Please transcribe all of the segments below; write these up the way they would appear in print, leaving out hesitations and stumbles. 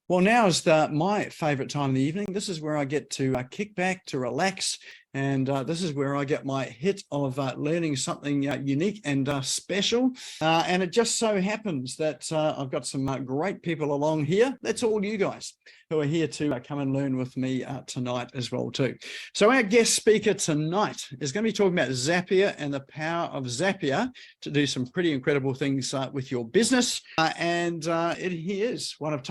Well, now is my favorite time of the evening. This is where I get to kick back, to relax. And this is where I get my hit of learning something unique and special. And it just so happens that I've got some great people along here. That's all you guys who are here to come and learn with me tonight as well too. So our guest speaker tonight is going to be talking about Zapier and the power of Zapier to do some pretty incredible things with your business. He is one of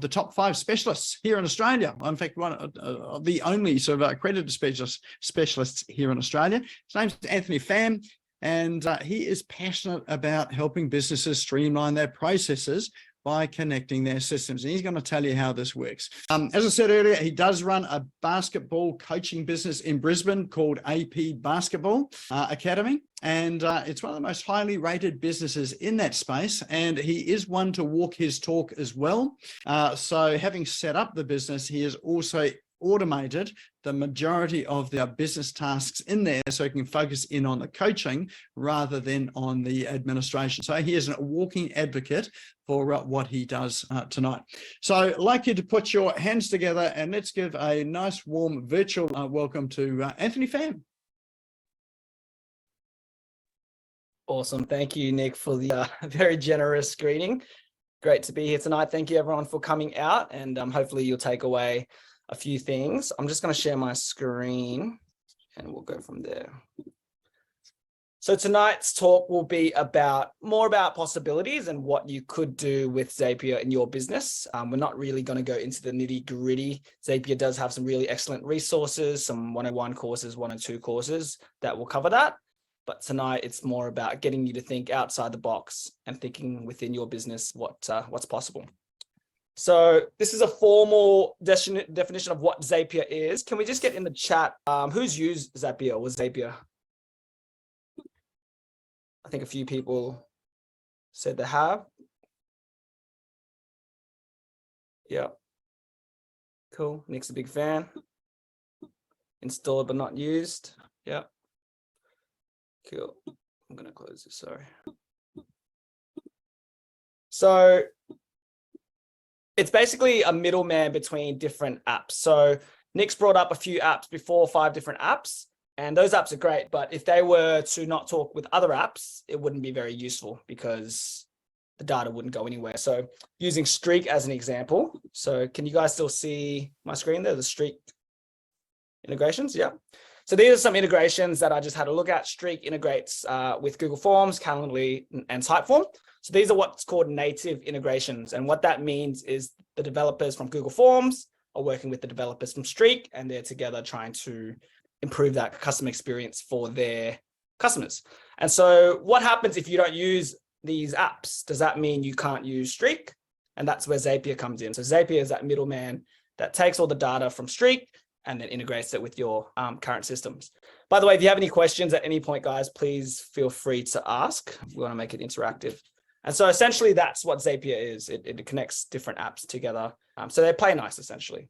the top 5 specialists here in Australia. In fact, one of the only sort of accredited specialists here in Australia. His name's Anthony Pham, and he is passionate about helping businesses streamline their processes by connecting their systems. And he's going to tell you how this works. As I said earlier, he does run a basketball coaching business in Brisbane called AP Basketball Academy. And it's one of the most highly rated businesses in that space. And he is one to walk his talk as well. So having set up the business, he has also automated the majority of their business tasks in there so he can focus in on the coaching rather than on the administration. So he is a walking advocate for what he does tonight. So I'd like you to put your hands together and let's give a nice warm virtual welcome to Anthony Pham. Awesome. Thank you, Nick, for the very generous greeting. Great to be here tonight. Thank you, everyone, for coming out, and hopefully you'll take away a few things. I'm just going to share my screen and we'll go from there. So tonight's talk will be more about possibilities and what you could do with Zapier in your business. We're not really going to go into the nitty gritty. Zapier does have some really excellent resources, some 101 courses, 102 courses that will cover that. But tonight it's more about getting you to think outside the box and thinking within your business what's possible. So this is a formal definition of what Zapier is. Can we just get in the chat, who's used Zapier or Zapier? I think a few people said they have. Yeah. Cool. Nick's a big fan. Installed but not used. Yeah. Cool. I'm going to close this, sorry. So it's basically a middleman between different apps. So Nick's brought up a few apps before, 5 different apps, and those apps are great. But if they were to not talk with other apps, it wouldn't be very useful because the data wouldn't go anywhere. So using Streak as an example. So can you guys still see my screen there, the Streak integrations? Yeah. So these are some integrations that I just had a look at. Streak integrates with Google Forms, Calendly, and Typeform. So these are what's called native integrations. And what that means is the developers from Google Forms are working with the developers from Streak, and they're together trying to improve that customer experience for their customers. And so what happens if you don't use these apps? Does that mean you can't use Streak? And that's where Zapier comes in. So Zapier is that middleman that takes all the data from Streak and then integrates it with your current systems. By the way, if you have any questions at any point, guys, please feel free to ask. We want to make it interactive. And so essentially that's what Zapier is. It connects different apps together. So they play nice, essentially.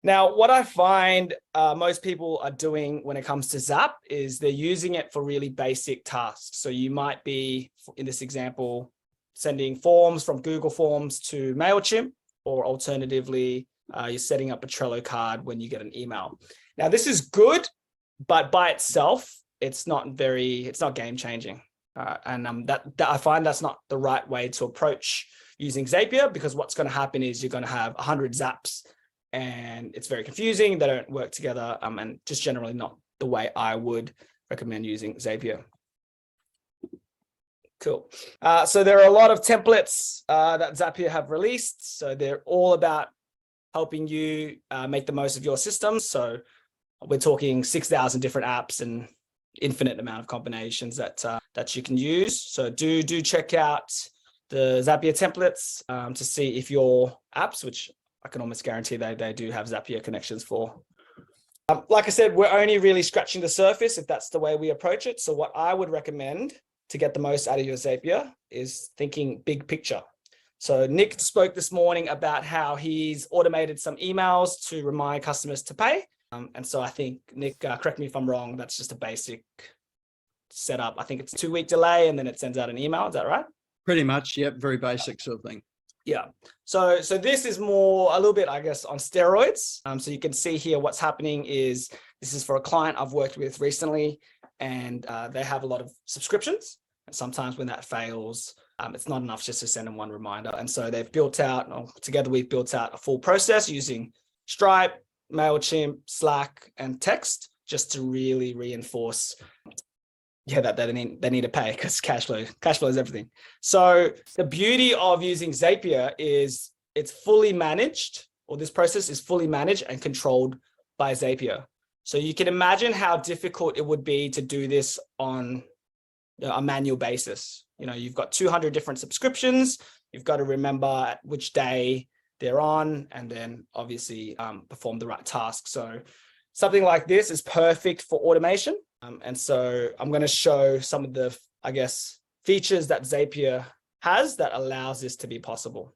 Now, what I find most people are doing when it comes to Zap is they're using it for really basic tasks. So you might be, in this example, sending forms from Google Forms to MailChimp, or alternatively, you're setting up a Trello card when you get an email. Now, this is good, but by itself, it's not game changing. That I find that's not the right way to approach using Zapier, because what's going to happen is you're going to have 100 Zaps and it's very confusing. They don't work together, and just generally not the way I would recommend using Zapier. Cool. So there are a lot of templates that Zapier have released. So they're all about helping you make the most of your systems. So we're talking 6,000 different apps and infinite amount of combinations that you can use. So do check out the Zapier templates to see if your apps, which I can almost guarantee they do have Zapier connections for. Like I said, we're only really scratching the surface if that's the way we approach it. So what I would recommend to get the most out of your Zapier is thinking big picture. So Nick spoke this morning about how he's automated some emails to remind customers to pay. And so I think, Nick, correct me if I'm wrong, that's just a basic setup. I think it's 2-week delay and then it sends out an email. Is that right? Pretty much, yep. Very basic sort of thing. Yeah. So this is more a little bit, I guess, on steroids. So you can see here what's happening is this is for a client I've worked with recently, and they have a lot of subscriptions. And sometimes when that fails, it's not enough just to send them one reminder. And so they've built out, or together we've built out a full process using Stripe, MailChimp, Slack, and text, just to really reinforce that they need to pay, because cash flow is everything. So the beauty of using Zapier is it's fully managed, or this process is fully managed and controlled by Zapier. So you can imagine how difficult it would be to do this on a manual basis. You've got 200 different subscriptions. You've got to remember which day they're on, and then obviously perform the right task. So something like this is perfect for automation. And so I'm going to show some of the, I guess, features that Zapier has that allows this to be possible.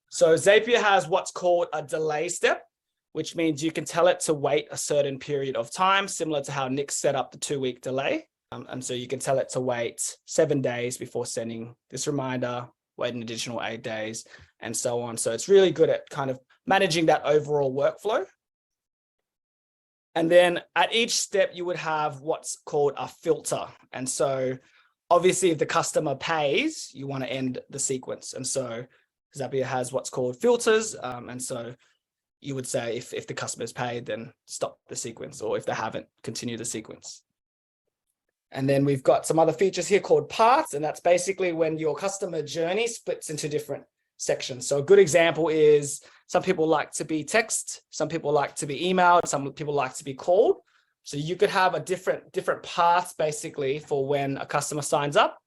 So Zapier has what's called a delay step, which means you can tell it to wait a certain period of time, similar to how Nick set up the 2-week delay. And so you can tell it to wait 7 days before sending this reminder, wait an additional 8 days, and so on. So it's really good at kind of managing that overall workflow. And then at each step, you would have what's called a filter. And so obviously, if the customer pays, you want to end the sequence. And so Zapier has what's called filters. And so you would say if the customer's paid, then stop the sequence, or if they haven't, continue the sequence. And then we've got some other features here called parts, and that's basically when your customer journey splits into different sections. So a good example is some people like to be text, some people like to be emailed, some people like to be called. So you could have a different paths basically for when a customer signs up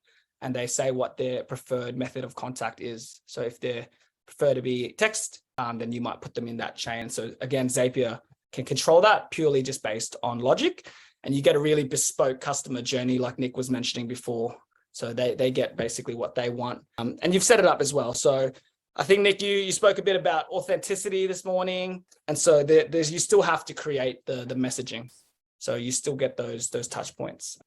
and they say what their preferred method of contact is. So if they prefer to be text, then you might put them in that chain. So again, Zapier can control that purely just based on logic, and you get a really bespoke customer journey like Nick was mentioning before. So they get basically what they want. And you've set it up as well. So I think, Nick, you spoke a bit about authenticity this morning. And so you still have to create the messaging. So you still get those touch points.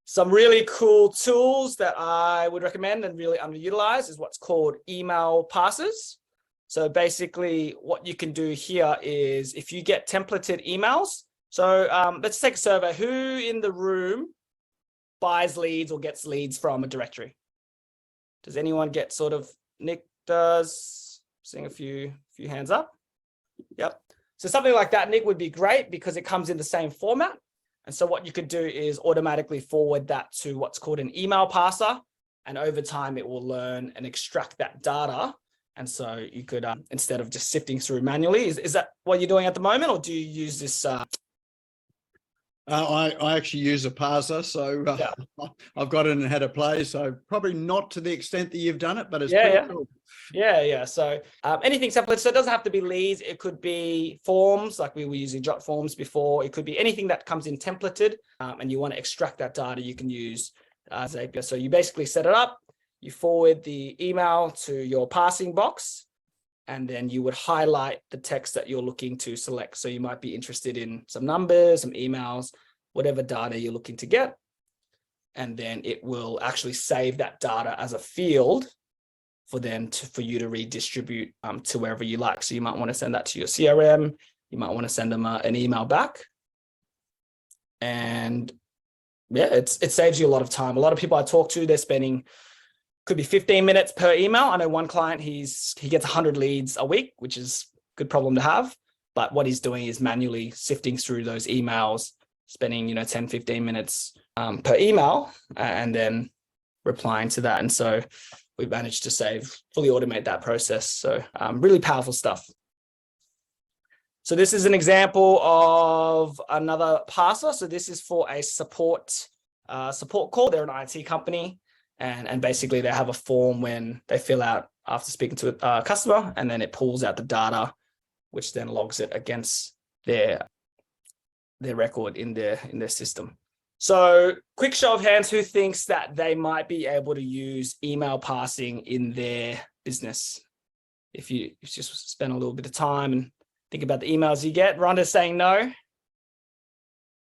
Some really cool tools that I would recommend and really underutilized is what's called email parsers. So basically what you can do here is if you get templated emails. So let's take a survey. Who in the room buys leads or gets leads from a directory? Does anyone get sort of, Nick does, seeing a few hands up. Yep. So something like that, Nick, would be great because it comes in the same format. And so what you could do is automatically forward that to what's called an email parser. And over time, it will learn and extract that data. And so you could, instead of just sifting through manually, is that what you're doing at the moment? Or do you use this? I actually use a parser, so I've got it and had a play. So probably not to the extent that you've done it, but it's pretty cool. Yeah. So anything templated. So it doesn't have to be leads. It could be forms, like we were using Jot forms before. It could be anything that comes in templated, and you want to extract that data. You can use Zapier. So you basically set it up. You forward the email to your parsing box, and then you would highlight the text that you're looking to select. So you might be interested in some numbers, some emails, whatever data you're looking to get. And then it will actually save that data as a field for you to redistribute to wherever you like. So you might want to send that to your CRM. You might want to send them an email back. And it saves you a lot of time. A lot of people I talk to, they're spending, could be 15 minutes per email. I know one client, he gets 100 leads a week, which is a good problem to have. But what he's doing is manually sifting through those emails, spending 10, 15 minutes per email, and then replying to that. And so we've managed to fully automate that process. So really powerful stuff. So this is an example of another parser. So this is for a support call. They're an IT company. And basically they have a form when they fill out after speaking to a customer, and then it pulls out the data, which then logs it against their record in their system. So quick show of hands, who thinks that they might be able to use email parsing in their business? If you just spend a little bit of time and think about the emails you get. Rhonda's saying no.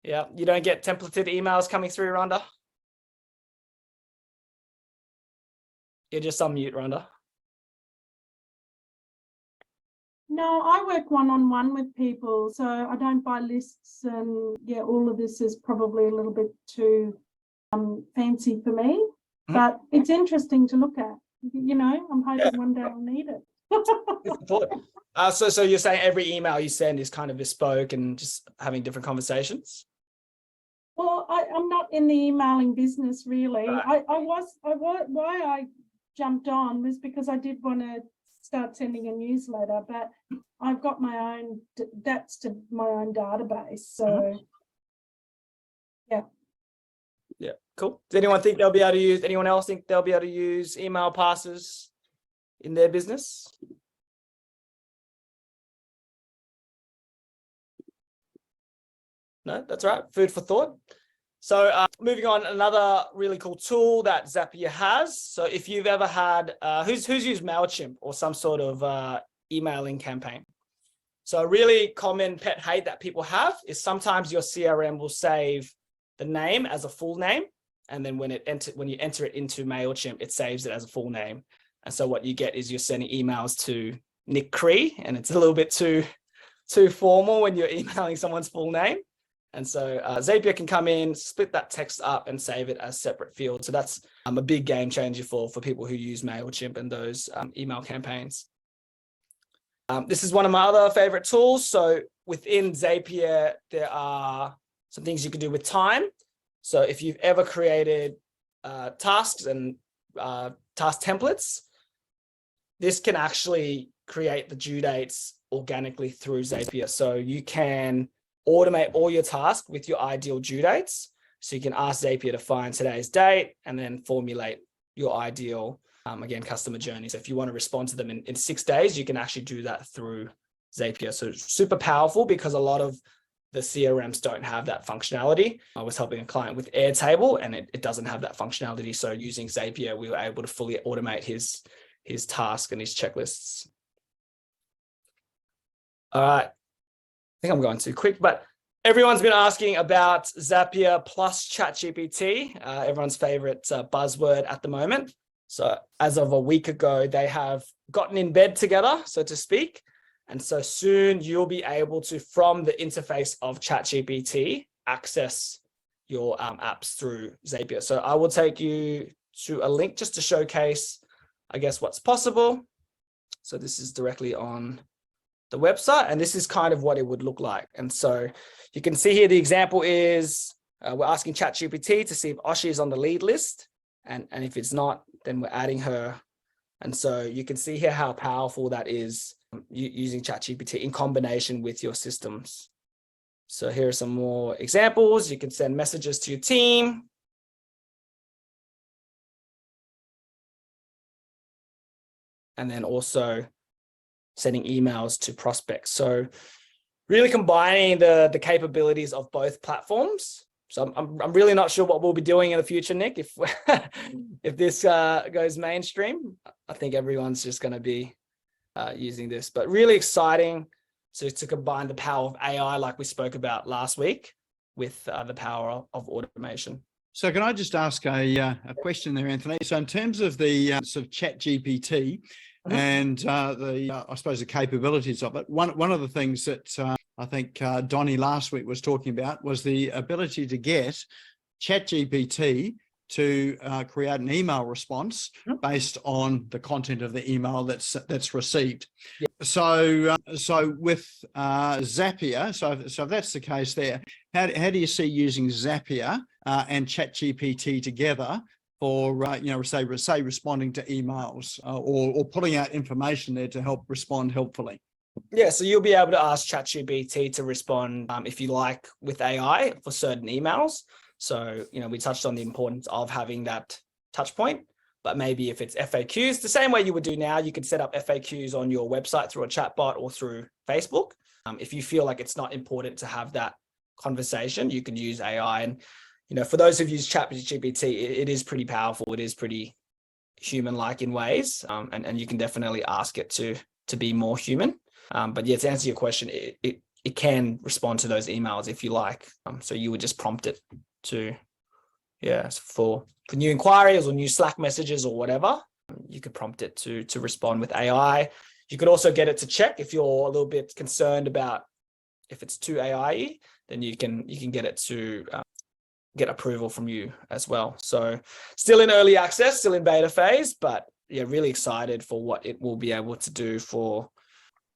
Yeah, you don't get templated emails coming through, Rhonda? You're just on mute, Rhonda. No, I work one-on-one with people, so I don't buy lists, and yeah, all of this is probably a little bit too fancy for me, but it's interesting to look at. You know, I'm hoping one day I'll need it. So you're saying every email you send is kind of bespoke and just having different conversations? Well, I'm not in the emailing business really. Right. Why I jumped on was because I did want to start sending a newsletter, but I've got my own, that's to my own database. So yeah, cool. Does anyone think they'll be able to use, anyone else think they'll be able to use email parsers in their business? No, that's right. Food for thought. So moving on, another really cool tool that Zapier has. So if you've ever had, who's used MailChimp or some sort of emailing campaign? So a really common pet hate that people have is sometimes your CRM will save the name as a full name. And then when you enter it into MailChimp, it saves it as a full name. And so what you get is you're sending emails to Nick Cree, and it's a little bit too formal when you're emailing someone's full name. And so Zapier can come in, split that text up and save it as separate fields. So that's a big game changer for people who use MailChimp and those email campaigns. This is one of my other favorite tools. So within Zapier, there are some things you can do with time. So if you've ever created tasks and task templates, this can actually create the due dates organically through Zapier. So you can automate all your tasks with your ideal due dates. So you can ask Zapier to find today's date and then formulate your ideal, again, customer journey. So if you want to respond to them in 6 days, you can actually do that through Zapier. So it's super powerful because a lot of the CRMs don't have that functionality. I was helping a client with Airtable and it doesn't have that functionality. So using Zapier, we were able to fully automate his task and his checklists. All right. I think I'm going too quick, but everyone's been asking about Zapier plus ChatGPT, everyone's favorite buzzword at the moment. So as of a week ago, they have gotten in bed together, so to speak. And so soon you'll be able to, from the interface of ChatGPT, access your apps through Zapier. So I will take you to a link just to showcase, I guess, what's possible. So this is directly on the website, and this is kind of what it would look like. And so you can see here, the example is we're asking ChatGPT to see if Oshi is on the lead list. And if it's not, then we're adding her. And so you can see here how powerful that is using ChatGPT in combination with your systems. So here are some more examples. You can send messages to your team. And then also sending emails to prospects. So really combining the capabilities of both platforms. So I'm really not sure what we'll be doing in the future, Nick, if this goes mainstream. I think everyone's just going to be using this, but really exciting to combine the power of AI, like we spoke about last week, with the power of automation. So can I just ask a question there, Anthony? So in terms of the sort of ChatGPT and I suppose the capabilities of it, one of the things that I think Donnie last week was talking about was the ability to get ChatGPT to create an email response based on the content of the email that's received. Yeah. So with Zapier, so if that's the case there, how do you see using Zapier and ChatGPT together for say responding to emails or putting out information there to help respond helpfully? Yeah, so you'll be able to ask ChatGPT to respond, if you like, with AI for certain emails. So, we touched on the importance of having that touch point, but maybe if it's FAQs, the same way you would do now, you could set up FAQs on your website through a chatbot or through Facebook. If you feel like it's not important to have that conversation, you can use AI. And, for those who've used ChatGPT, it is pretty powerful. It is pretty human-like in ways. And you can definitely ask it to be more human. But yeah, to answer your question, it can respond to those emails if you like. So you would just prompt it to, for new inquiries or new Slack messages or whatever. You could prompt it to respond with AI. You could also get it to check if you're a little bit concerned about if it's too AI, then you can get it to get approval from you as well. So still in early access, still in beta phase, but yeah, really excited for what it will be able to do for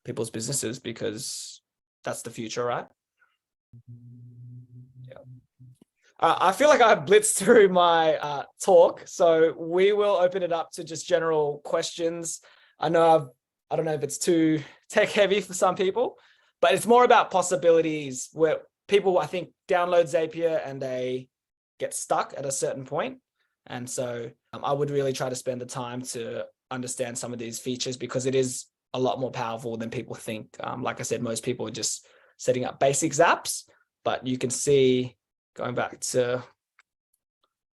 people's businesses, because that's the future, right? Yeah. I feel like I've blitzed through my talk, so we will open it up to just general questions. I don't know if it's too tech heavy for some people, but it's more about possibilities where people, I think, download Zapier and they get stuck at a certain point. And so I would really try to spend the time to understand some of these features, because it is a lot more powerful than people think. Like I said, most people are just setting up basic zaps, but you can see, going back to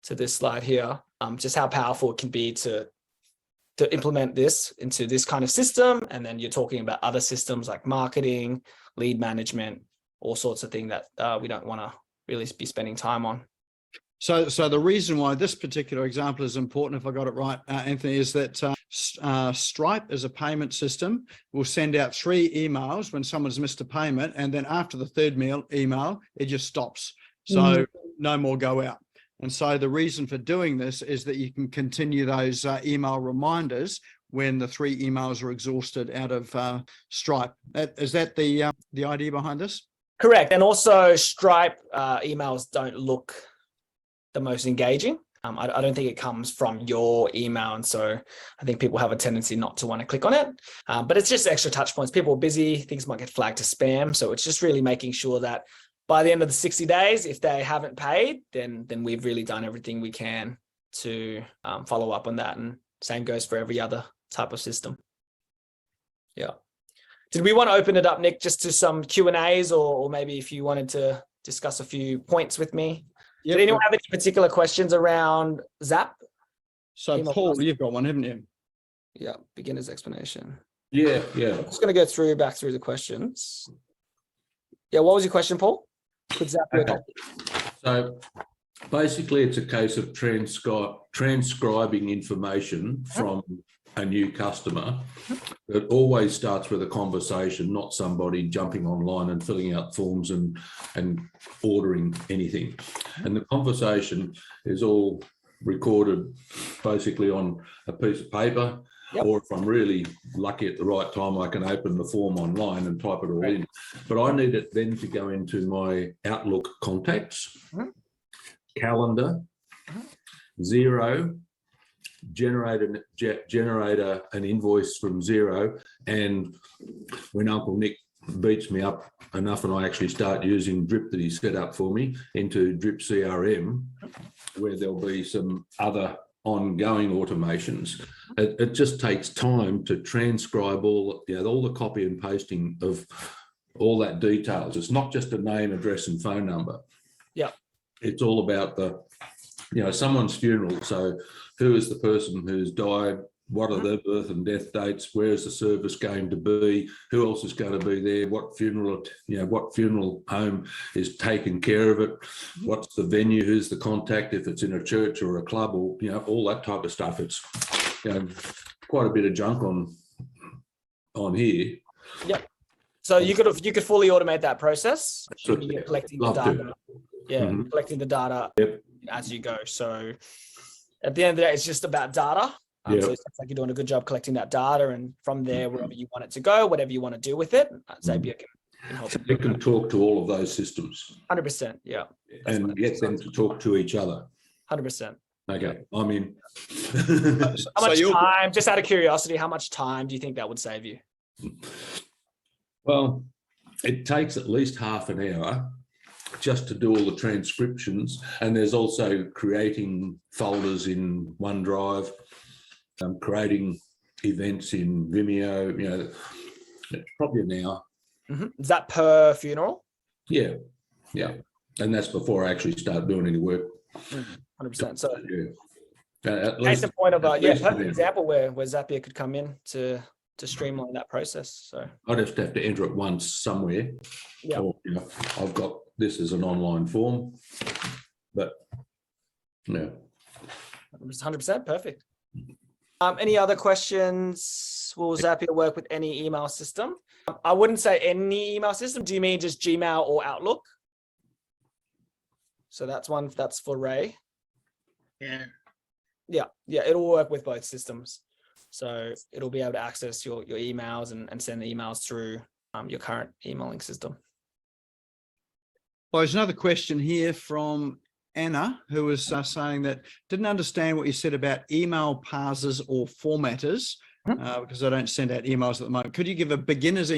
this slide here, just how powerful it can be to implement this into this kind of system. And then you're talking about other systems like marketing, lead management, all sorts of things that we don't want to really be spending time on. So the reason why this particular example is important, if I got it right, Anthony, is that Stripe as a payment system will send out 3 emails when someone's missed a payment, and then after the third email, it just stops. So no more go out. And so the reason for doing this is that you can continue those email reminders when the 3 emails are exhausted out of Stripe. Is that the idea behind this? Correct. And also Stripe emails don't look the most engaging. I don't think it comes from your email. And so I think people have a tendency not to want to click on it. But it's just extra touch points. People are busy, things might get flagged to spam. So it's just really making sure that by the end of the 60 days, if they haven't paid, then we've really done everything we can to follow up on that. And same goes for every other type of system. Yeah. Did we want to open it up, Nick, just to some Q&As, or maybe if you wanted to discuss a few points with me? Yep. Did anyone have any particular questions around Zap? So Paul, you've got one, haven't you? Yeah, beginner's explanation. Yeah. I'm just going to go back through the questions. Yeah, what was your question, Paul? Could Zap be Okay. So basically, it's a case of transcribing information from a new customer. It always starts with a conversation, not somebody jumping online and filling out forms and ordering anything. And the conversation is all recorded basically on a piece of paper. Yep. Or if I'm really lucky at the right time, I can open the form online and type it all in. But I need it then to go into my Outlook contacts, calendar, Xero, generate an invoice from Xero. And when Uncle Nick beats me up enough and I actually start using Drip that he set up for me into Drip CRM, where there'll be some other ongoing automations. It just takes time to transcribe all the copy and pasting of all that details. It's not just a name, address, and phone number. Yeah, it's all about someone's funeral. So who is the person who's died? What are their birth and death dates? Where's the service going to be? Who else is going to be there? What funeral home is taking care of it? What's the venue? Who's the contact? If it's in a church or a club, or all that type of stuff. It's quite a bit of junk on here. Yep. So you could fully automate that process. You're collecting the data. Collecting the data as you go. So at the end of the day, it's just about data. So it looks like you're doing a good job collecting that data, and from there, wherever you want it to go, whatever you want to do with it, Zapier can help. So it can talk to all of those systems. 100%, yeah. And get them to talk to each other. 100%. Okay, I'm in. How much time, just out of curiosity, how much time do you think that would save you? Well, it takes at least half an hour just to do all the transcriptions. And there's also creating folders in OneDrive, creating events in Vimeo, it's probably an hour. Is that per funeral? Yeah. And that's before I actually start doing any work. 100%. So case in point of perfect example where Zapier could come in to streamline that process. So I'd just have to enter it once somewhere. Yeah. Or, I've got this as an online form, but yeah. 100%, perfect. Any other questions? Will Zapier work with any email system? I wouldn't say any email system. Do you mean just Gmail or Outlook? So that's one, that's for Ray. Yeah. Yeah, it'll work with both systems. So it'll be able to access your emails and send the emails through your current emailing system. Well, there's another question here from Anna, who was saying that didn't understand what you said about email parsers or formatters, because I don't send out emails at the moment. Could you give a beginner's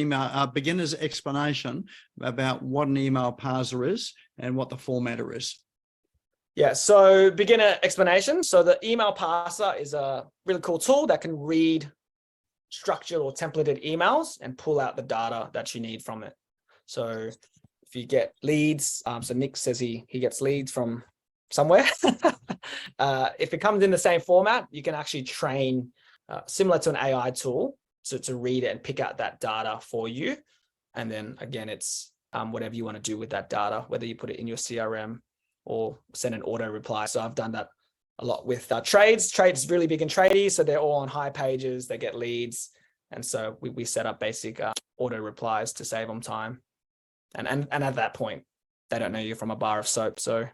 explanation about what an email parser is and what the formatter is? Yeah, so beginner explanation. So the email parser is a really cool tool that can read structured or templated emails and pull out the data that you need from it. So if you get leads, so Nick says he gets leads from somewhere. If it comes in the same format, you can actually train similar to an AI tool to read it and pick out that data for you. And then again, it's whatever you want to do with that data, whether you put it in your CRM or send an auto reply. So I've done that a lot with trades. Trades is really big in tradies, so they're all on high pages, they get leads. And so we set up basic auto replies to save them time. And at that point, they don't know you from a bar of soap. So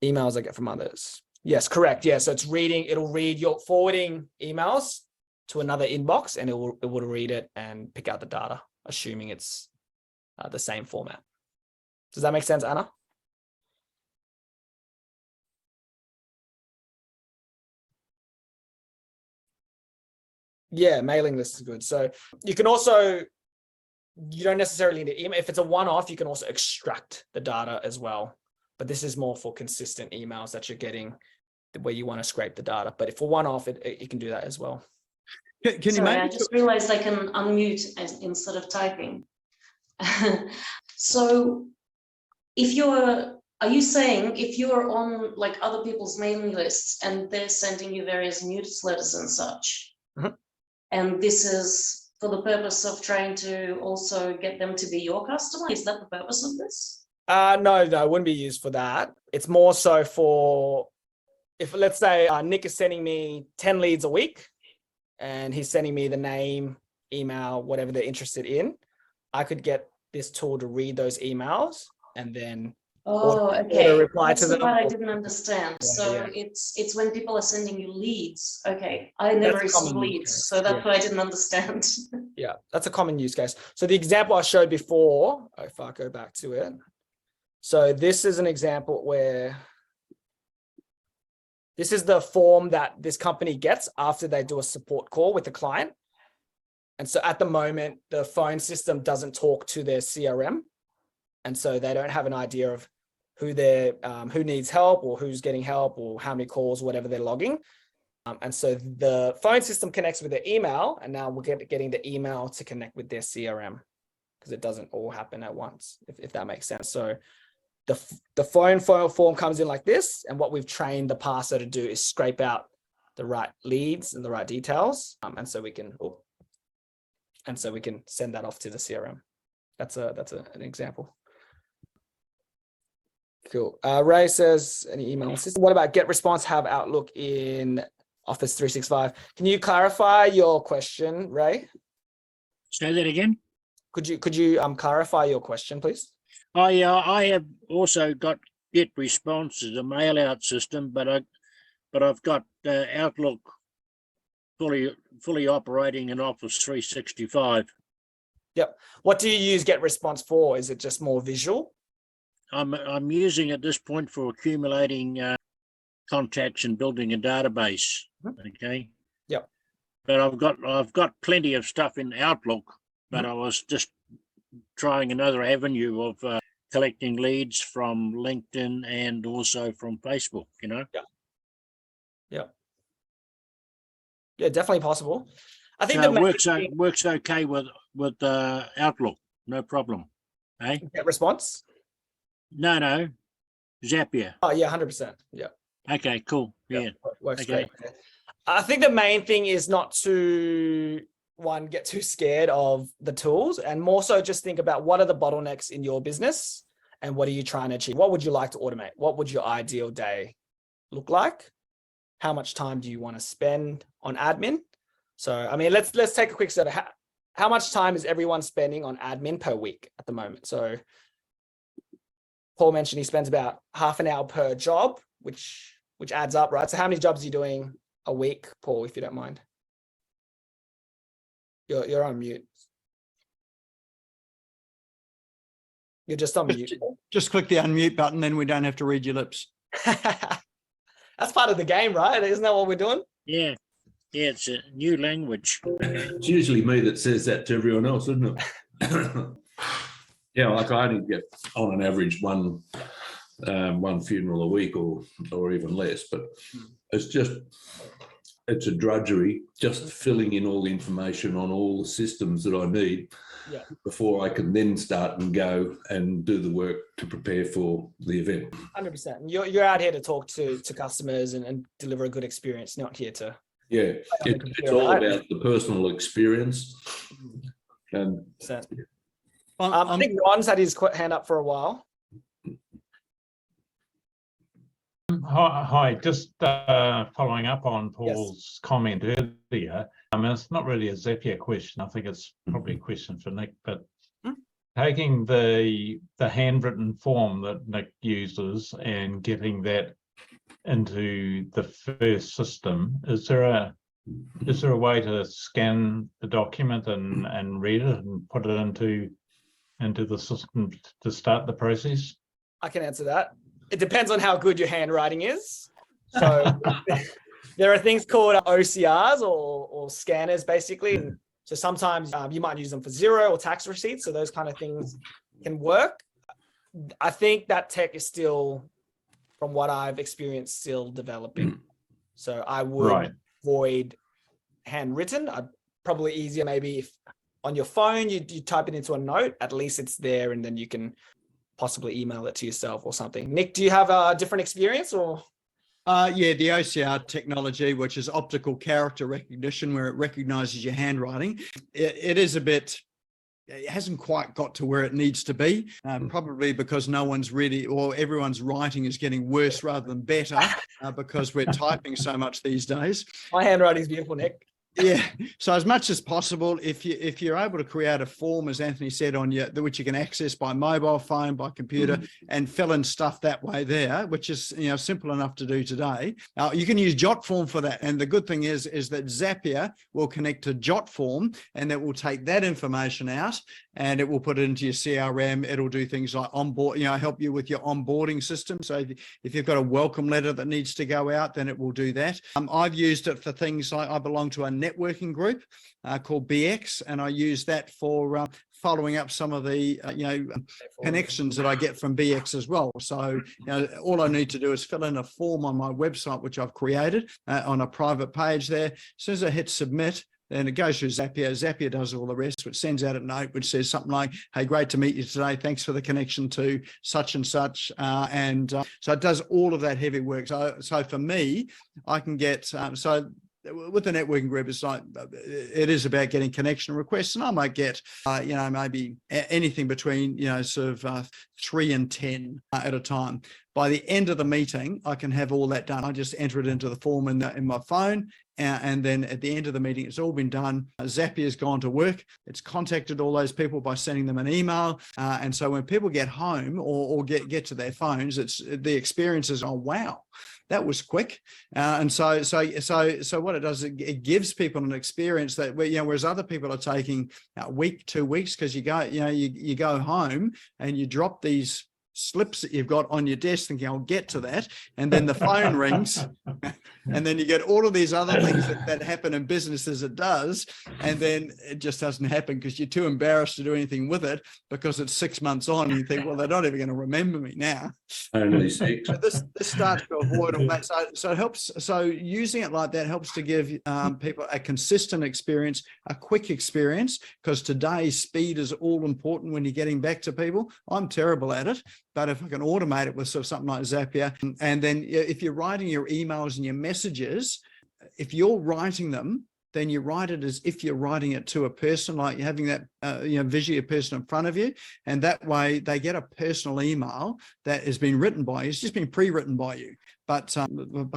emails I get from others. Yes, correct. Yeah, so it'll read your forwarding emails to another inbox, and it will read it and pick out the data, assuming it's the same format. Does that make sense, Anna? Yeah, mailing list is good. So you can also, you don't necessarily need to email. If it's a one-off, you can also extract the data as well. But this is more for consistent emails that you're getting where you want to scrape the data. But if for one-off, you can do that as well. Can you I just realized I can unmute instead of typing. So are you saying if you're on like other people's mailing lists and they're sending you various newsletters and such, and this is for the purpose of trying to also get them to be your customer? Is that the purpose of this? No, it wouldn't be used for that. It's more so for, if let's say Nick is sending me 10 leads a week and he's sending me the name, email, whatever they're interested in, I could get this tool to read those emails and then okay. reply That's to them. the part I didn't understand. Yeah, so yeah. It's when people are sending you leads. Okay, I never received leads, so that's what I didn't understand. Yeah, that's a common use case. So the example I showed before, if I go back to it, so this is an example where this is the form that this company gets after they do a support call with the client. And so at the moment, the phone system doesn't talk to their CRM. And so they don't have an idea of who needs help or who's getting help or how many calls, whatever they're logging. And so the phone system connects with their email, and now we're getting the email to connect with their CRM because it doesn't all happen at once, if that makes sense. So the phone form comes in like this, and what we've trained the parser to do is scrape out the right leads and the right details, and so we can send that off to the CRM. That's an example. Cool. Ray says, any email system? What about get response have Outlook in Office 365? Can you clarify your question, Ray? Say that again. Could you clarify your question, please? Oh yeah, I have also got get response as a mail out system, but I've got Outlook fully operating in Office 365. Yep. What do you use get response for? Is it just more visual? I'm using at this point for accumulating contacts and building a database. Okay. Yep. But I've got plenty of stuff in Outlook, but I was just trying another avenue of collecting leads from LinkedIn and also from Facebook. Yeah, definitely possible. I think so that it works okay with Outlook, no problem. Hey, get response. No, Zapier. Oh yeah, 100%. Yeah. Okay, cool. Yeah, works okay. great. I think the main thing is not to get too scared of the tools, and more so just think about what are the bottlenecks in your business and what are you trying to achieve? What would you like to automate? What would your ideal day look like? how much time do you want to spend on admin? So, I mean, let's take a quick survey. How much time is everyone spending on admin per week at the moment? So Paul mentioned he spends about half an hour per job, which adds up, right? So how many jobs are you doing a week, Paul, if you don't mind? You're on mute. You're just on mute. Just click the unmute button, then we don't have to read your lips. That's part of the game, right? Isn't that what we're doing? Yeah. Yeah, it's a new language. It's usually me that says that to everyone else, isn't it? Yeah, like I only get on an average one funeral a week or even less, but it's a drudgery, just filling in all the information on all the systems that I need before I can then start and go and do the work to prepare for the event. 100%. You're out here to talk to customers and deliver a good experience, not here to. Yeah, it's all about the personal experience. And I think Ron's had his hand up for a while. Hi, just following up on Paul's comment earlier. I mean, it's not really a Zapier question. I think it's probably a question for Nick, but taking the handwritten form that Nick uses and getting that into the first system, is there a way to scan the document and read it and put it into the system to start the process? I can answer that. It depends on how good your handwriting is. So there are things called OCRs or scanners, basically. And so sometimes you might use them for Xero or tax receipts. So those kind of things can work. I think that tech is still, from what I've experienced, still developing. So I would avoid handwritten. Probably easier maybe if on your phone you type it into a note, at least it's there and then you can possibly email it to yourself or something. Nick, do you have a different experience or? Yeah, the OCR technology, which is optical character recognition, where it recognizes your handwriting. It is a bit, it hasn't quite got to where it needs to be, probably because no one's really, or everyone's writing is getting worse rather than better because we're typing so much these days. My handwriting is beautiful, Nick. Yeah. So as much as possible, if you're able to create a form, as Anthony said, which you can access by mobile phone, by computer, and fill in stuff that way there, which is simple enough to do today. You can use Jotform for that. And the good thing is that Zapier will connect to Jotform, and that will take that information out and it will put it into your CRM. It'll do things like onboard, help you with your onboarding system. So if you've got a welcome letter that needs to go out, then it will do that. I've used it for things like I belong to a networking group called BX, and I use that for following up some of the connections that I get from BX as well. So all I need to do is fill in a form on my website, which I've created on a private page there. As soon as I hit submit, then it goes through Zapier. Zapier does all the rest, which sends out a note which says something like, "Hey, great to meet you today. Thanks for the connection to such and such." So it does all of that heavy work. So for me, I can get with the networking group, it's like it is about getting connection requests, and I might get maybe anything between 3 and 10 at a time. By the end of the meeting, I can have all that done. I just enter it into the form in my phone, and then at the end of the meeting, it's all been done. Zapier's gone to work. It's contacted all those people by sending them an email, and so when people get home or get to their phones, it's the experience is, oh wow, that was quick. And so what it does, it gives people an experience that whereas other people are taking a week, 2 weeks, because you go home and you drop these slips that you've got on your desk thinking I'll get to that, and then the phone rings, and then you get all of these other things that happen in business as it does, and then it just doesn't happen because you're too embarrassed to do anything with it because it's 6 months on and you think, well, they're not even going to remember me now. Only 6. So this starts to avoid all that. So it helps. So using it like that helps to give people a consistent experience, a quick experience, because today speed is all important when you're getting back to people. I'm terrible at it. But if I can automate it with something like Zapier, and then if you're writing your emails and your messages, if you're writing them, then you write it as if you're writing it to a person, like you're having that, visually a person in front of you. And that way they get a personal email that has been written by you. It's just been pre-written by you. but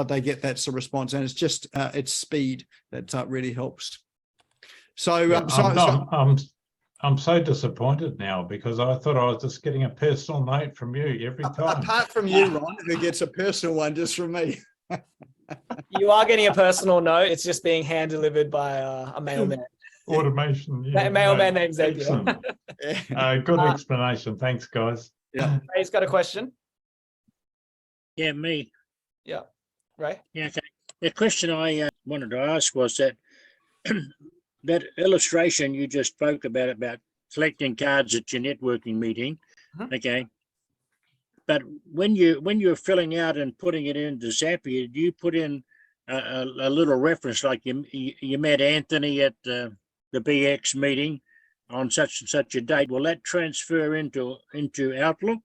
they get that sort of response, and it's just it's speed that really helps. So, I'm so disappointed now because I thought I was just getting a personal note from you every time. Apart from you, Ron, who gets a personal one just from me. You are getting a personal note. It's just being hand delivered by a mailman. Automation. Yeah, Mailman named Zapier. Excellent. Good explanation. Thanks, guys. Yeah. Ray's got a question. Yeah, me. Yeah. Ray? Yeah, okay. The question I wanted to ask was that that illustration you just spoke about collecting cards at your networking meeting. Okay. But when you're filling out and putting it into Zapier, do you put in a little reference like you met Anthony at the BX meeting on such and such a date? Will that transfer into Outlook?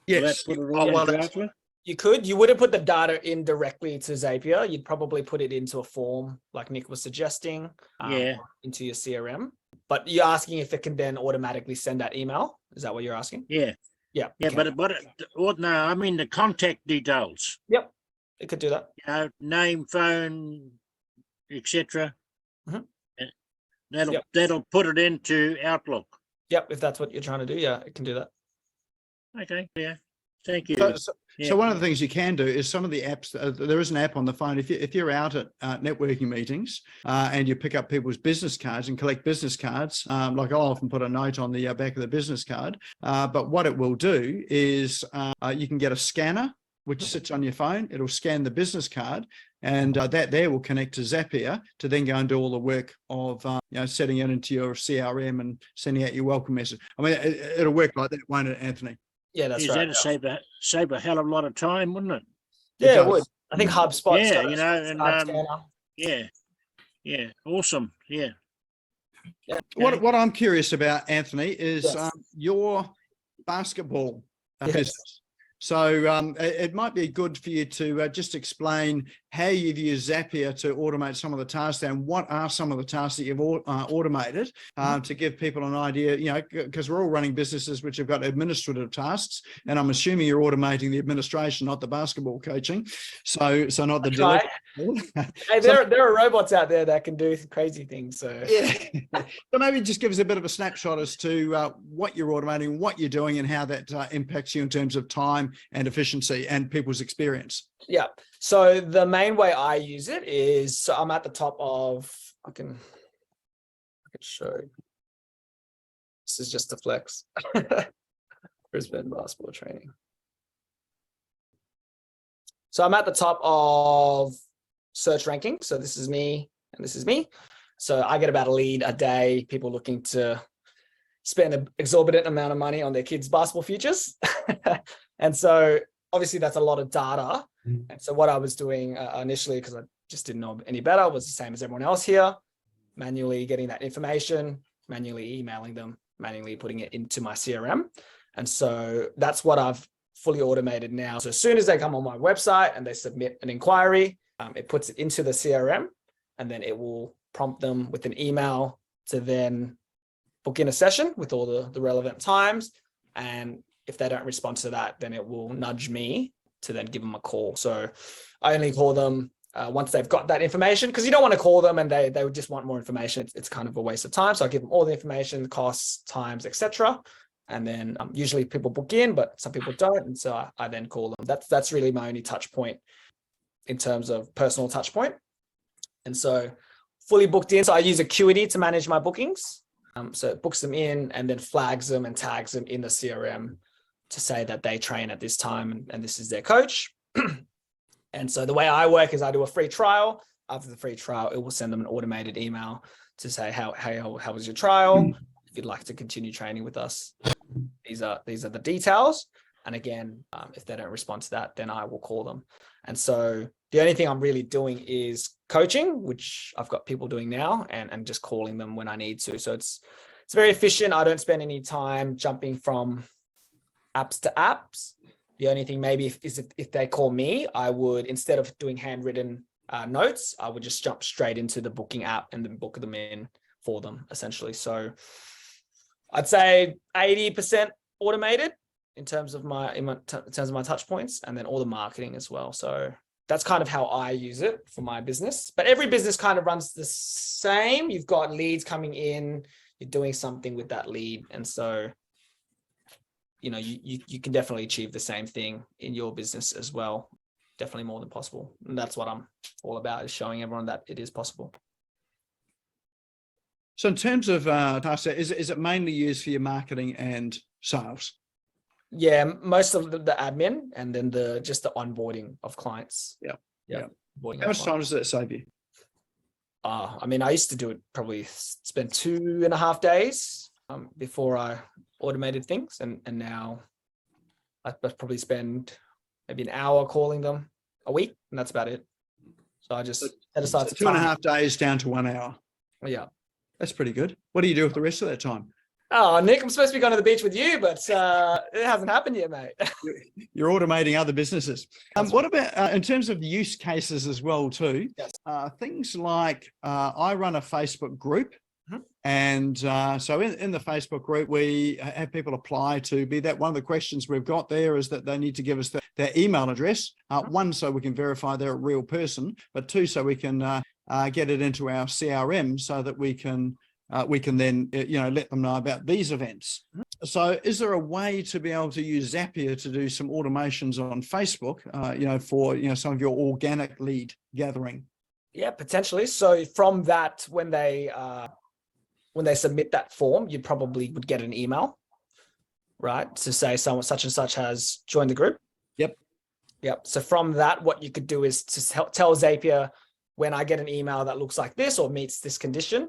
Yes. Will that put it all into Outlook? You could. You wouldn't put the data in directly to Zapier. You'd probably put it into a form like Nick was suggesting, into your CRM. But you're asking if it can then automatically send that email. Is that what you're asking? Yeah. Yeah. Yeah, no, I mean the contact details. Yep. It could do that. You know, name, phone, etc. That'll put it into Outlook. Yep. If that's what you're trying to do, yeah, it can do that. Okay. Yeah. Thank you. So one of the things you can do is some of the apps, there is an app on the phone. If you're out at networking meetings and you pick up people's business cards and collect business cards, like I'll often put a note on the back of the business card, but what it will do is you can get a scanner which sits on your phone. It'll scan the business card, and that there will connect to Zapier to then go and do all the work of setting it into your CRM and sending out your welcome message. I mean, it'll work like that, won't it, Anthony? Yeah, that's right. That'd save a hell of a lot of time, wouldn't it? Yeah, it would. I think HubSpot. Yeah, awesome. Yeah. What I'm curious about, Anthony, is your basketball business. So it might be good for you to just explain how you've used Zapier to automate some of the tasks, and what are some of the tasks that you've automated to give people an idea, because we're all running businesses which have got administrative tasks, and I'm assuming you're automating the administration, not the basketball coaching. So not the delivery. Hey, there are robots out there that can do crazy things. So so maybe just give us a bit of a snapshot as to what you're automating, what you're doing, and how that impacts you in terms of time and efficiency and people's experience. Yeah. So the main way I use it is, so I'm at the top of, I can show. This is just a flex. Brisbane basketball training. So I'm at the top of search ranking. So this is me and this is me. So I get about a lead a day, people looking to spend an exorbitant amount of money on their kids' basketball futures. And so obviously that's a lot of data. And so what I was doing initially, because I just didn't know any better, was the same as everyone else here, manually getting that information, manually emailing them, manually putting it into my CRM. And so that's what I've fully automated now. So as soon as they come on my website and they submit an inquiry, it puts it into the CRM, and then it will prompt them with an email to then book in a session with all the relevant times. And if they don't respond to that, then it will nudge me to then give them a call. So I only call them once they've got that information, because you don't want to call them and they would just want more information. It's kind of a waste of time. So I give them all the information, costs, times, etc. And then usually people book in, but some people don't. And so I then call them. That's really my only touch point in terms of personal touch point. And so fully booked in. So I use Acuity to manage my bookings. So it books them in and then flags them and tags them in the CRM to say that they train at this time and this is their coach. And so the way I work is I do a free trial. After the free trial, it will send them an automated email to say, how was your trial? If you'd like to continue training with us, these are the details. And again, if they don't respond to that, then I will call them. And so the only thing I'm really doing is coaching, which I've got people doing now, and just calling them when I need to. So it's very efficient. I don't spend any time jumping from apps to apps. The only thing maybe if they call me, I would, instead of doing handwritten notes, I would just jump straight into the booking app and then book them in for them, essentially. So I'd say 80% automated in terms of my touch points, and then all the marketing as well. So that's kind of how I use it for my business. But every business kind of runs the same. You've got leads coming in, you're doing something with that lead. And so, you know, you can definitely achieve the same thing in your business as well. Definitely more than possible. And that's what I'm all about, is showing everyone that it is possible. So in terms of Tasha, is it mainly used for your marketing and sales? Yeah, most of the admin, and then just the onboarding of clients. Yeah. Yeah. How much time does that save you? I mean, I used to do it, probably spend 2.5 days before I automated things. And now I probably spend maybe an hour calling them a week, and that's about it. So I just set aside So 2.5 days down to 1 hour. Yeah. That's pretty good. What do you do with the rest of that time? Oh, Nick, I'm supposed to be going to the beach with you, but it hasn't happened yet, mate. You're automating other businesses. What about in terms of use cases as well too? Yes. Things like I run a Facebook group. Mhm. And so in the Facebook group, we have people apply to be that. One of the questions we've got there is that they need to give us their email address. One, so we can verify they're a real person, but two, so we can get it into our CRM so that we can then, let them know about these events. So is there a way to be able to use Zapier to do some automations on Facebook, for, some of your organic lead gathering? Yeah, potentially. So from that, when they submit that form, you probably would get an email, right? To say someone such and such has joined the group. Yep. So from that, what you could do is to tell Zapier, when I get an email that looks like this or meets this condition,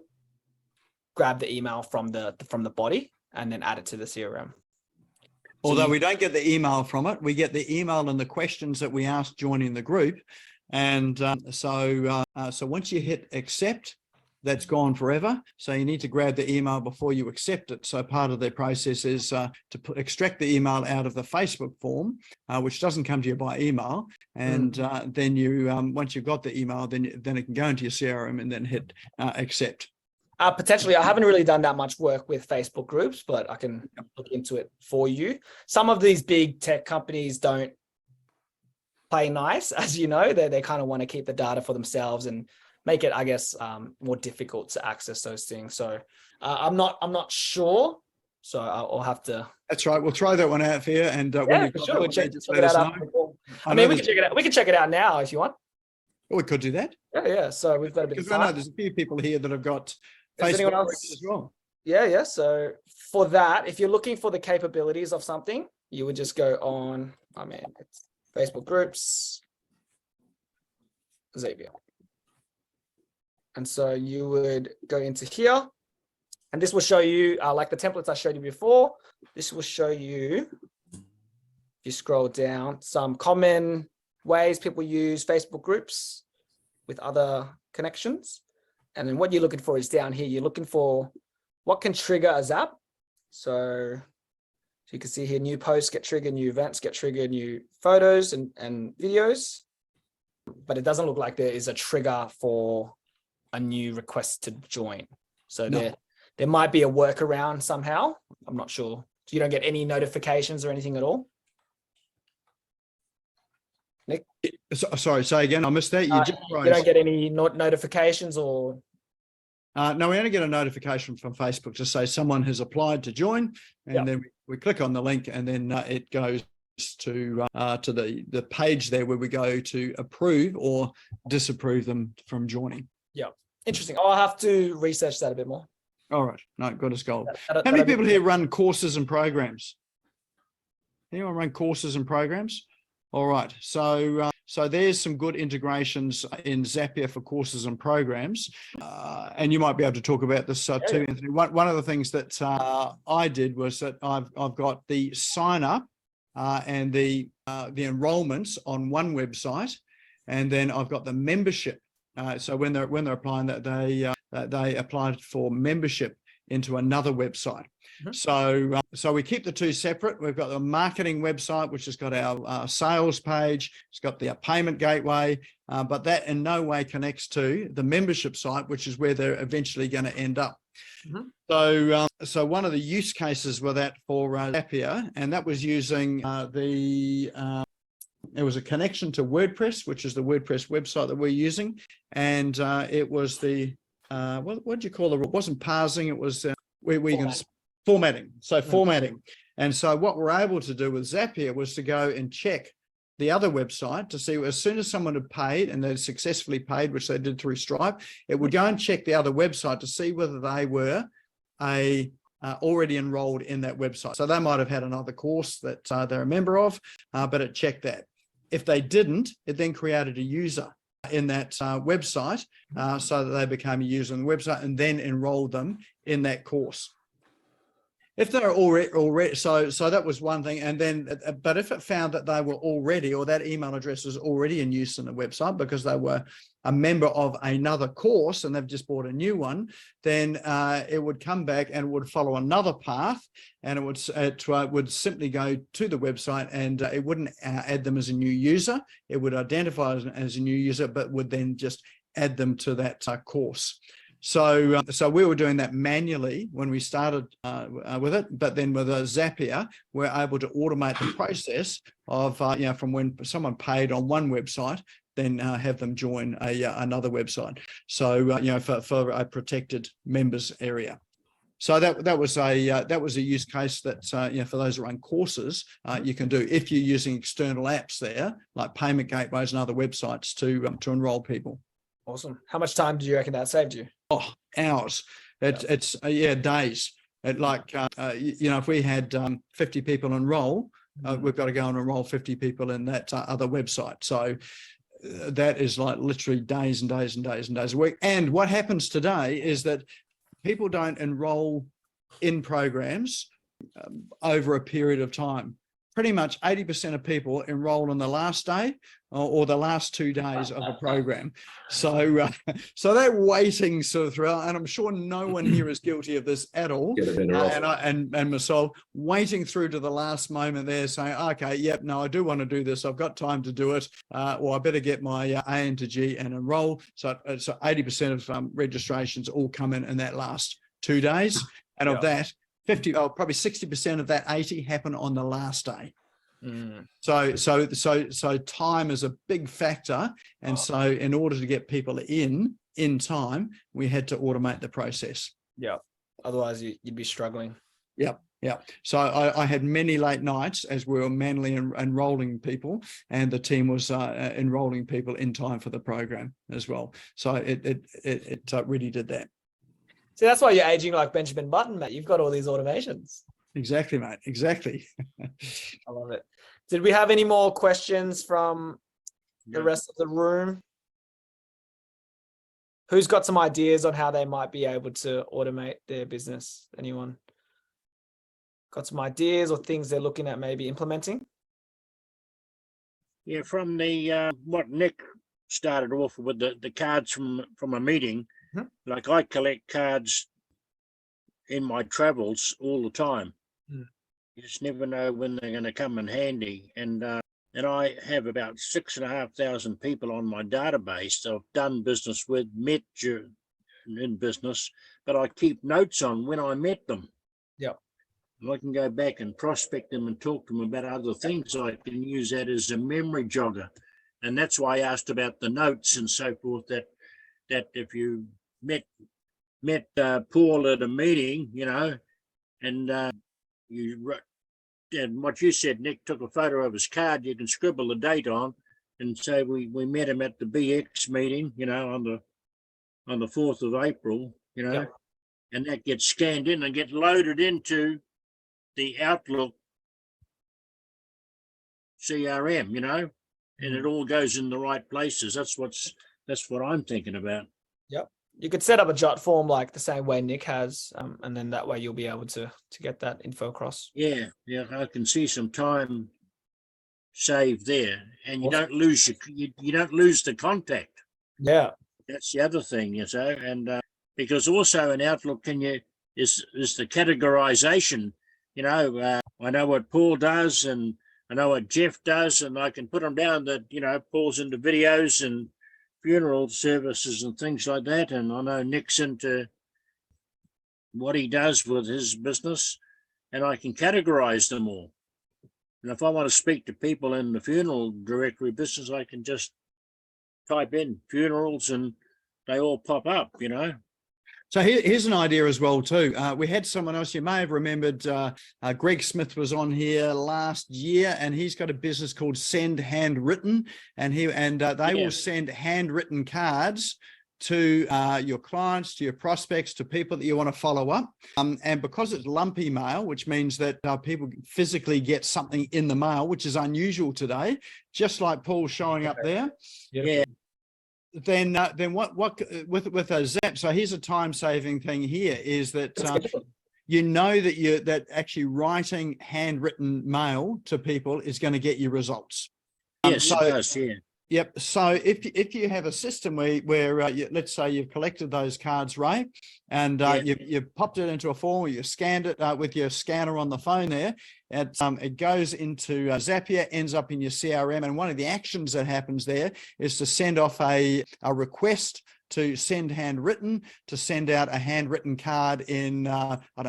grab the email from the body and then add it to the CRM. Although we don't get the email from it, we get the email and the questions that we ask joining the group. And so once you hit accept, that's gone forever. So you need to grab the email before you accept it. So part of the process is to extract the email out of the Facebook form, which doesn't come to you by email. And then you, once you've got the email, then it can go into your CRM and then hit accept. Potentially, I haven't really done that much work with Facebook groups, but I can look into it for you. Some of these big tech companies don't play nice, as you know. They kind of want to keep the data for themselves and make it, I guess, more difficult to access those things. So I'm not sure. So I'll have to. That's right. We'll try that one out for you. And when you've got that one, just let us know. I mean, we can check it out. We can check it out now if you want. We could do that. Yeah. So we've got a bit of time. I know there's a few people here that have got Facebook groups as well. Yeah. So for that, if you're looking for the capabilities of something, you would just go on. It's Facebook groups, Zapier. And so you would go into here, and this will show you, like the templates I showed you before, this will show you, if you scroll down, some common ways people use Facebook groups with other connections. And then what you're looking for is down here. You're looking for what can trigger a zap. So you can see here, new posts get triggered, new events get triggered, new photos and videos. But it doesn't look like there is a trigger for a new request to join. So there might be a workaround somehow. I'm not sure. So you don't get any notifications or anything at all? Nick? Sorry, say again. I missed that. You don't get any notifications or? No, we only get a notification from Facebook to say someone has applied to join, and then we click on the link, and then it goes to the page there where we go to approve or disapprove them from joining. Yeah, interesting. I'll have to research that a bit more. All right, no, good as gold. How many people here run courses and programs? Anyone run courses and programs? All right, so there's some good integrations in Zapier for courses and programs, and you might be able to talk about this too, Anthony. One of the things that I did was that I've got the sign up and the enrollments on one website, and then I've got the membership. So when they're applying, that they applied for membership into another website. Mm-hmm. So we keep the two separate. We've got the marketing website, which has got our sales page. It's got the payment gateway, but that in no way connects to the membership site, which is where they're eventually going to end up. Mm-hmm. So one of the use cases were that for Zapier, and that was using the it was a connection to WordPress, which is the WordPress website that we're using. And it was the, what do you call it? It wasn't parsing, it was where you can formatting. So formatting. And so what we're able to do with Zapier was to go and check the other website to see as soon as someone had paid and they'd successfully paid, which they did through Stripe, it would go and check the other website to see whether they were already enrolled in that website. So they might have had another course that they're a member of, but it checked that. If they didn't, it then created a user in that website so that they became a user on the website and then enrolled them in that course. If they're already, so that was one thing. And then, but if it found that they were already, or that email address was already in use on the website because they were a member of another course and they've just bought a new one, then it would come back and would follow another path, and it would simply go to the website, and it wouldn't add them as a new user. It would identify as a new user, but would then just add them to that course. So we were doing that manually when we started with it, but then with Zapier, we're able to automate the process of, from when someone paid on one website, then have them join another website. So, for a protected members area. So that was a use case that, for those who run courses, you can do if you're using external apps there, like payment gateways and other websites to enroll people. Awesome. How much time do you reckon that saved you? Oh, hours. It's days. If we had 50 people enroll, we've got to go and enroll 50 people in that other website. So that is like literally days and days and days and days a week. And what happens today is that people don't enroll in programs over a period of time. Pretty much 80% of people enroll on the last day or the last 2 days of a program. So that waiting sort of throughout, and I'm sure no one here is guilty of this at all. And myself, waiting through to the last moment there saying, okay, yep, no, I do want to do this. I've got time to do it. Or I better get my A into G and enroll. So 80% of registrations all come in that last 2 days. And of that, probably 60% of that 80 happen on the last day. So time is a big factor. And so in order to get people in time, we had to automate the process. Yeah. Otherwise you'd be struggling. Yeah. So I had many late nights as we were manually enrolling people, and the team was enrolling people in time for the program as well. So it really did that. See, that's why you're aging like Benjamin Button, mate. You've got all these automations. Exactly, mate. Exactly. I love it. Did we have any more questions from the rest of the room? Who's got some ideas on how they might be able to automate their business? Anyone got some ideas or things they're looking at maybe implementing? Yeah, from the what Nick started off with, the cards from a meeting. Like I collect cards in my travels all the time. You just never know when they're going to come in handy. And I have about 6,500 people on my database I've done business with, met in business, but I keep notes on when I met them. Yeah. And I can go back and prospect them and talk to them about other things. I can use that as a memory jogger. And that's why I asked about the notes and so forth, that if you met Paul at a meeting, and and what you said, Nick took a photo of his card, you can scribble the date on and say we met him at the BX meeting, on the 4th of April, and that gets scanned in and get loaded into the Outlook CRM, and it all goes in the right places. That's what I'm thinking about. Yep. You could set up a jot form like the same way Nick has, and then that way you'll be able to get that info across. Yeah, I can see some time saved there, and you don't lose you don't lose the contact. Yeah, that's the other thing, and because also in Outlook is the categorization. I know what Paul does, and I know what Jeff does, and I can put them down that Paul's into videos and funeral services and things like that, and I know Nick's into what he does with his business, and I can categorize them all. And if I want to speak to people in the funeral directory business, I can just type in funerals and they all pop up, you know. So here's an idea as well too. We had someone else, you may have remembered, Greg Smith was on here last year, and he's got a business called Send Handwritten, and they will send handwritten cards to your clients, to your prospects, to people that you want to follow up. And because it's lumpy mail, which means that people physically get something in the mail, which is unusual today, just like Paul's showing up there. Yeah. Then what with a Zap? So here's a time-saving thing here is that you know that actually writing handwritten mail to people is going to get you results. Yes, it does, yeah. Yep. So if you have a system where let's say you've collected those cards, Ray, and you've popped it into a form, or you scanned it with your scanner on the phone there, it goes into Zapier, ends up in your CRM, and one of the actions that happens there is to send off a request to send handwritten, to send out a handwritten card in,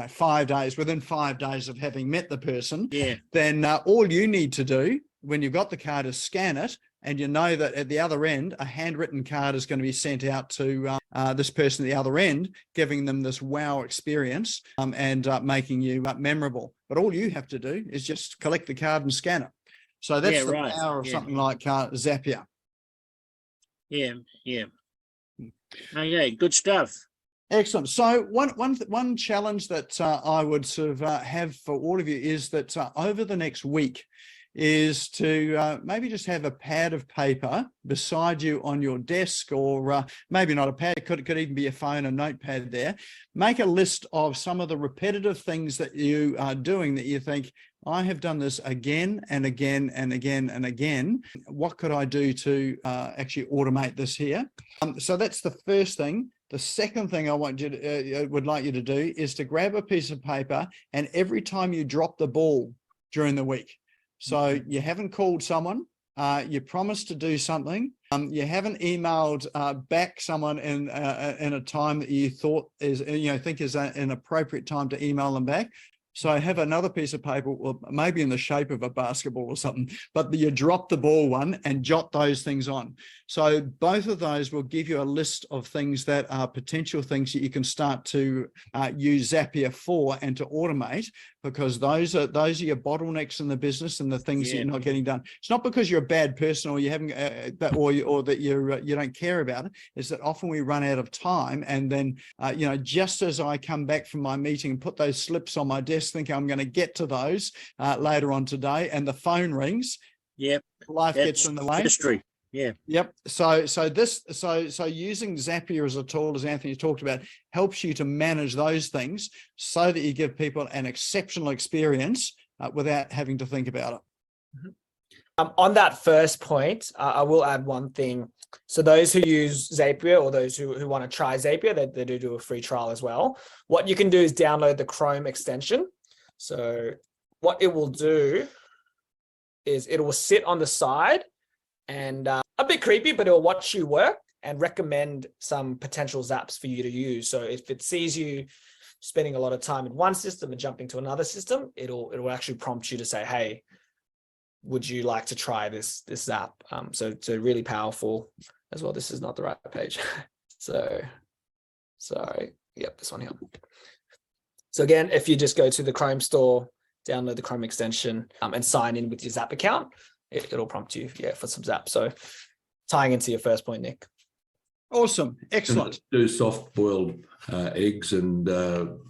5 days, within 5 days of having met the person. Yeah. Then all you need to do when you've got the card is scan it, and you know that at the other end, a handwritten card is going to be sent out to this person at the other end, giving them this wow experience and making you memorable. But all you have to do is just collect the card and scan it. So that's the power of something like Zapier. Yeah. Okay, good stuff. Excellent. So one challenge that I would sort of have for all of you is that over the next week is to maybe just have a pad of paper beside you on your desk, or maybe not a pad, could even be a phone, a notepad there. Make a list of some of the repetitive things that you are doing that you think, I have done this again and again and again and again. What could I do to actually automate this here? So that's the first thing. The second thing I want you to, would like you to do is to grab a piece of paper, and every time you drop the ball during the week, so you haven't called someone, you promised to do something, you haven't emailed back someone in a time that you thought is, think is an appropriate time to email them back. So have another piece of paper, or maybe in the shape of a basketball or something, but you drop the ball one and jot those things on. So both of those will give you a list of things that are potential things that you can start to use Zapier for and to automate, because those are your bottlenecks in the business and the things that you're not getting done. It's not because you're a bad person or you haven't or that you don't care about it. It's that often we run out of time, and then just as I come back from my meeting and put those slips on my desk, thinking I'm going to get to those later on today, and the phone rings. Yep. Life gets in the way. History. Yeah. Yep. So using Zapier as a tool, as Anthony talked about, helps you to manage those things so that you give people an exceptional experience without having to think about it. On that first point, I will add one thing. So those who use Zapier, or those who want to try Zapier, they do a free trial as well. What you can do is download the Chrome extension. So what it will do is it will sit on the side, and a bit creepy, but it will watch you work and recommend some potential Zaps for you to use. So if it sees you spending a lot of time in one system and jumping to another system, it'll actually prompt you to say, hey, would you like to try this Zap? So really powerful as well. This is not the right page. So sorry. Yep, this one here. So again, if you just go to the Chrome store, download the Chrome extension and sign in with your Zap account, it'll prompt you for some Zap. So tying into your first point, Nick. Awesome. Excellent. Do soft boiled eggs and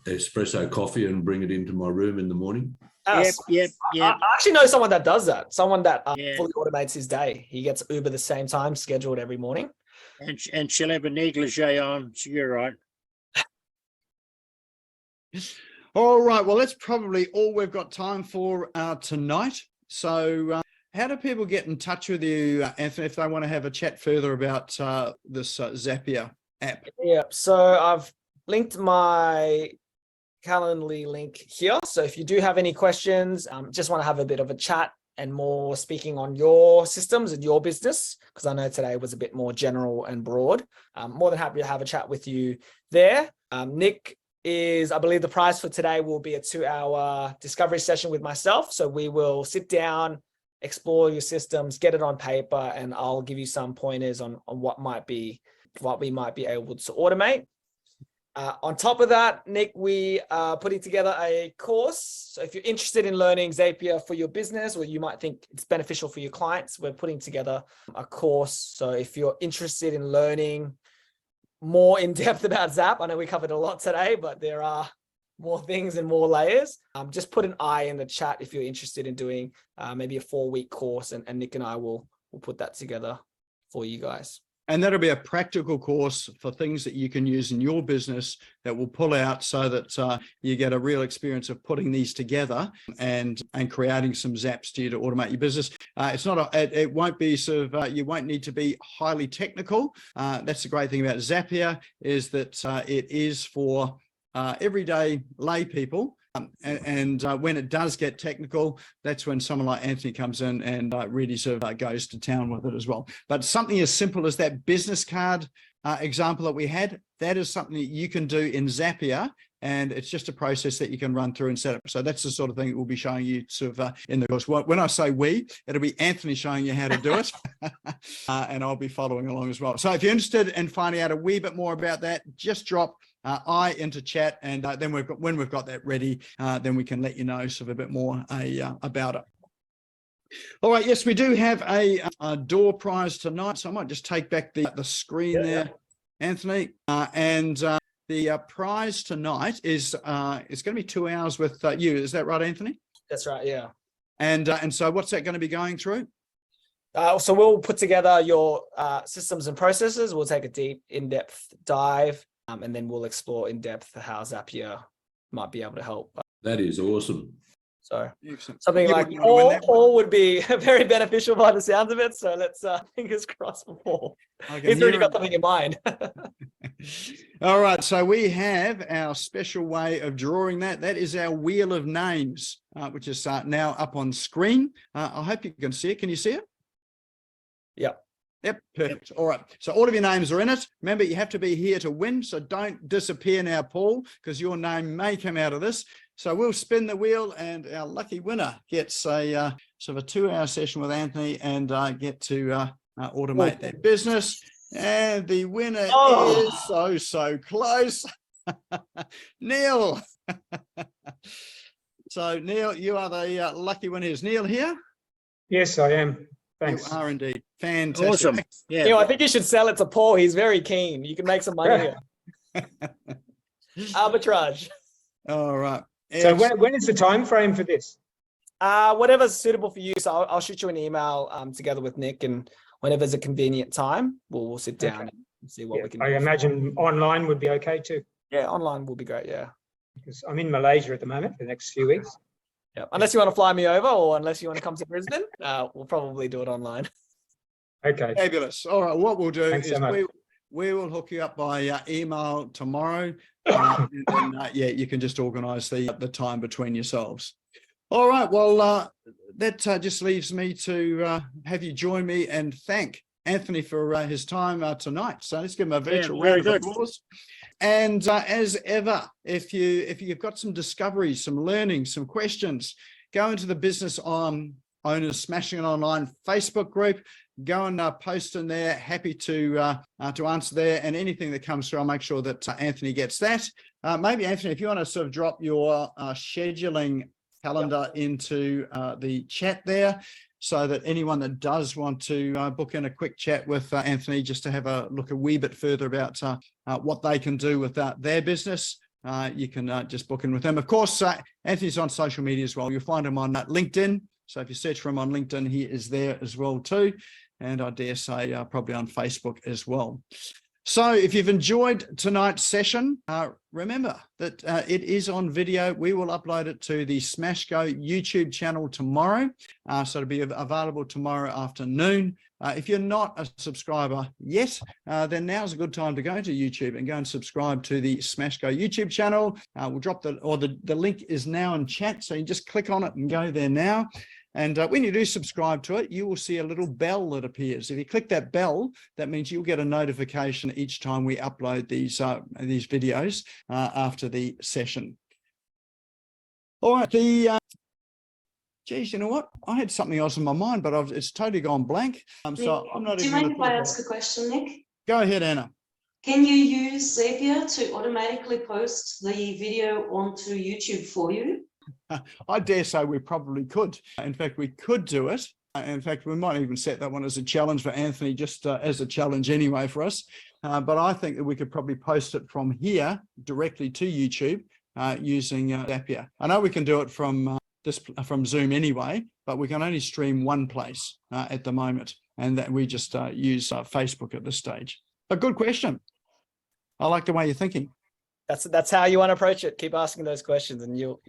espresso coffee and bring it into my room in the morning. Yep. I actually know someone that does that. Someone that fully automates his day. He gets Uber the same time, scheduled every morning. And she'll have a negligee on, so you're right. All right. Well, that's probably all we've got time for tonight. So how do people get in touch with you, Anthony, if they want to have a chat further about this Zapier app? Yeah. So I've linked my Calendly link here. So if you do have any questions, just want to have a bit of a chat and more speaking on your systems and your business, because I know today was a bit more general and broad, I'm more than happy to have a chat with you there. Nick is, I believe the prize for today will be a 2-hour discovery session with myself. So we will sit down, explore your systems, get it on paper, and I'll give you some pointers on what we might be able to automate. On top of that, Nick, we are putting together a course. So if you're interested in learning Zapier for your business, or you might think it's beneficial for your clients, we're putting together a course. So if you're interested in learning more in depth about Zap, I know we covered a lot today, but there are more things and more layers. Just put an I in the chat if you're interested in doing maybe a 4-week course, and Nick and I will put that together for you guys. And that'll be a practical course for things that you can use in your business that will pull out so that you get a real experience of putting these together and creating some zaps to you to automate your business. It's not it won't be sort of, you won't need to be highly technical. That's the great thing about Zapier, is that it is for everyday lay people. And when it does get technical, that's when someone like Anthony comes in and really sort of goes to town with it as well. But something as simple as that business card example that we had, that is something that you can do in Zapier, and it's just a process that you can run through and set up. So that's the sort of thing that we'll be showing you sort of in the course. When I say we, it'll be Anthony showing you how to do it, and I'll be following along as well. So if you're interested in finding out a wee bit more about that, just drop I into chat, and then when we've got that ready, then we can let you know sort of a bit more about it. All right, yes, we do have a door prize tonight, so I might just take back the screen there, Anthony, and the prize tonight is it's going to be 2 hours with you. Is that right, Anthony? That's right, yeah. And so what's that going to be going through? So we'll put together your systems and processes. We'll take a deep, in-depth dive. And then we'll explore in depth how Zapier might be able to help. That is awesome. So Excellent. something like Paul would be very beneficial by the sounds of it. So let's fingers crossed for Paul. He's already got something in mind. All right. So we have our special way of drawing that. That is our wheel of names, which is now up on screen. I hope you can see it. Can you see it? Yep. Yep, perfect. All right. So all of your names are in it. Remember, you have to be here to win. So don't disappear now, Paul, because your name may come out of this. So we'll spin the wheel, and our lucky winner gets a sort of a 2-hour session with Anthony and get to automate their business. And the winner is so close. Neil. So Neil, you are the lucky winner. Is Neil here? Yes, I am. Thanks. You are indeed. Fantastic. Awesome. Yeah. You know, I think you should sell it to Paul. He's very keen. You can make some money here. Arbitrage. All right. So when is the time frame for this? Whatever's suitable for you. So I'll shoot you an email together with Nick, and whenever's a convenient time, we'll sit down and see what we can do. I imagine online would be okay too. Yeah, online will be great. Yeah. Because I'm in Malaysia at the moment for the next few weeks. Yeah. Unless you want to fly me over, or unless you want to come to Brisbane, we'll probably do it online. Okay. Fabulous. All right. What we'll do Thanks is so much. we will hook you up by email tomorrow. And then, you can just organise the time between yourselves. All right. Well, that just leaves me to have you join me and thank Anthony for his time tonight. So let's give him a virtual round of applause. And as ever, if you've got some discoveries, some learning, some questions, go into the Business Owners Smashing It Online Facebook group. Go and post in there. Happy to answer there, and anything that comes through, I'll make sure that Anthony gets that. Maybe Anthony, if you want to sort of drop your scheduling calendar into the chat there, so that anyone that does want to book in a quick chat with Anthony, just to have a look a wee bit further about what they can do with their business, you can just book in with them. Of course, Anthony's on social media as well. You'll find him on LinkedIn. So if you search for him on LinkedIn, he is there as well too. And I dare say probably on Facebook as well. So if you've enjoyed tonight's session, remember that it is on video. We will upload it to the Smash Go YouTube channel tomorrow. So it'll be available tomorrow afternoon. If you're not a subscriber yet, then now's a good time to go to YouTube and go and subscribe to the Smash Go YouTube channel. We'll drop the link is now in chat. So you just click on it and go there now. And when you do subscribe to it, you will see a little bell that appears. If you click that bell, that means you'll get a notification each time we upload these videos after the session. All right, geez, you know what? I had something else in my mind, but it's totally gone blank. So I'm not Do you even mind if I gonna ask a question, Nick? Go ahead, Anna. Can you use Zapier to automatically post the video onto YouTube for you? I dare say we probably could. In fact, we could do it. In fact, we might even set that one as a challenge for Anthony, just as a challenge anyway for us. But I think that we could probably post it from here directly to YouTube using Zapier. I know we can do it from Zoom anyway, but we can only stream one place at the moment, and that we just use Facebook at this stage. A good question. I like the way you're thinking. That's how you want to approach it. Keep asking those questions, and you'll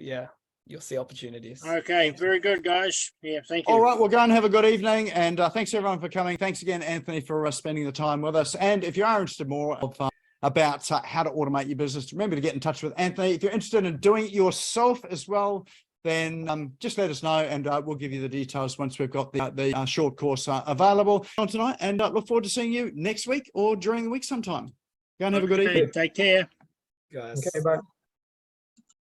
see opportunities. Okay, very good, guys. Yeah, thank you. All right, well, go and have a good evening, and thanks everyone for coming. Thanks again, Anthony, for spending the time with us. And if you are interested more about how to automate your business, remember to get in touch with Anthony. If you're interested in doing it yourself as well, then just let us know, and we'll give you the details once we've got the short course available on tonight. And look forward to seeing you next week or during the week sometime. Go and have a good evening. Take care. Guys. Okay, bye.